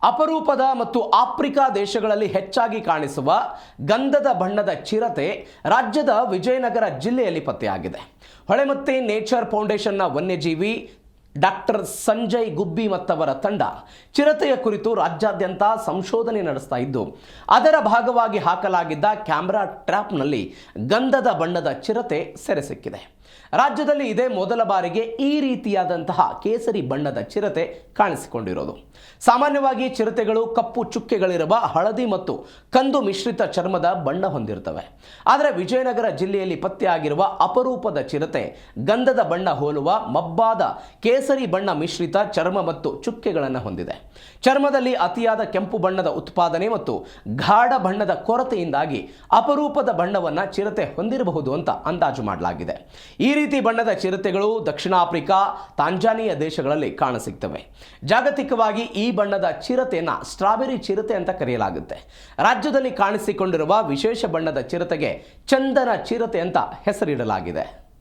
ಅಪರೂಪದ ಮತ್ತು ಆಫ್ರಿಕಾ ದೇಶಗಳಲ್ಲಿ ಹೆಚ್ಚಾಗಿ ಕಾಣಿಸುವ ಗಂಧದ ಬಣ್ಣದ ಚಿರತೆ ರಾಜ್ಯದ ವಿಜಯನಗರ ಜಿಲ್ಲೆಯಲ್ಲಿ ಪತ್ತೆಯಾಗಿದೆ. ಹೊಳೆಮತ್ತೆ ನೇಚರ್ ಫೌಂಡೇಶನ್ನ ವನ್ಯಜೀವಿ ಡಾಕ್ಟರ್ ಸಂಜಯ್ ಗುಬ್ಬಿ ಮತ್ತವರ ತಂಡ ಚಿರತೆಯ ಕುರಿತು ರಾಜ್ಯಾದ್ಯಂತ ಸಂಶೋಧನೆ ನಡೆಸ್ತಾ ಇದ್ದು, ಅದರ ಭಾಗವಾಗಿ ಹಾಕಲಾಗಿದ್ದ ಕ್ಯಾಮೆರಾ ಟ್ರ್ಯಾಪ್ನಲ್ಲಿ ಗಂಧದ ಬಣ್ಣದ ಚಿರತೆ ಸೆರೆ ಸಿಕ್ಕಿದೆ. ರಾಜ್ಯದಲ್ಲಿ ಇದೇ ಮೊದಲ ಬಾರಿಗೆ ಈ ರೀತಿಯಾದಂತಹ ಕೇಸರಿ ಬಣ್ಣದ ಚಿರತೆ ಕಾಣಿಸಿಕೊಂಡಿರೋದು. ಸಾಮಾನ್ಯವಾಗಿ ಚಿರತೆಗಳು ಕಪ್ಪು ಚುಕ್ಕೆಗಳಿರುವ ಹಳದಿ ಮತ್ತು ಕಂದು ಮಿಶ್ರಿತ ಚರ್ಮದ ಬಣ್ಣ ಹೊಂದಿರುತ್ತವೆ. ಆದರೆ ವಿಜಯನಗರ ಜಿಲ್ಲೆಯಲ್ಲಿ ಪತ್ತೆಯಾಗಿರುವ ಅಪರೂಪದ ಚಿರತೆ ಗಂಧದ ಬಣ್ಣ ಹೋಲುವ ಮಬ್ಬಾದ ಕೇಸರಿ ಬಣ್ಣ ಮಿಶ್ರಿತ ಚರ್ಮ ಮತ್ತು ಚುಕ್ಕೆಗಳನ್ನು ಹೊಂದಿದೆ. ಚರ್ಮದಲ್ಲಿ ಅತಿಯಾದ ಕೆಂಪು ಬಣ್ಣದ ಉತ್ಪಾದನೆ ಮತ್ತು ಗಾಢ ಬಣ್ಣದ ಕೊರತೆಯಿಂದಾಗಿ ಅಪರೂಪದ ಬಣ್ಣವನ್ನು ಚಿರತೆ ಹೊಂದಿರಬಹುದು ಅಂತ ಅಂದಾಜು ಮಾಡಲಾಗಿದೆ. ಈ ರೀತಿ ಬಣ್ಣದ ಚಿರತೆಗಳು ದಕ್ಷಿಣ ಆಫ್ರಿಕಾ, ತಾಂಜಾನಿಯಾ ದೇಶಗಳಲ್ಲಿ ಕಾಣಸಿಗ್ತವೆ. ಜಾಗತಿಕವಾಗಿ ಈ ಬಣ್ಣದ ಚಿರತೆಯನ್ನು ಸ್ಟ್ರಾಬೆರಿ ಚಿರತೆ ಅಂತ ಕರೆಯಲಾಗುತ್ತೆ. ರಾಜ್ಯದಲ್ಲಿ ಕಾಣಿಸಿಕೊಂಡಿರುವ ವಿಶೇಷ ಬಣ್ಣದ ಚಿರತೆಗೆ ಚಂದನ ಚಿರತೆ ಅಂತ ಹೆಸರಿಡಲಾಗಿದೆ.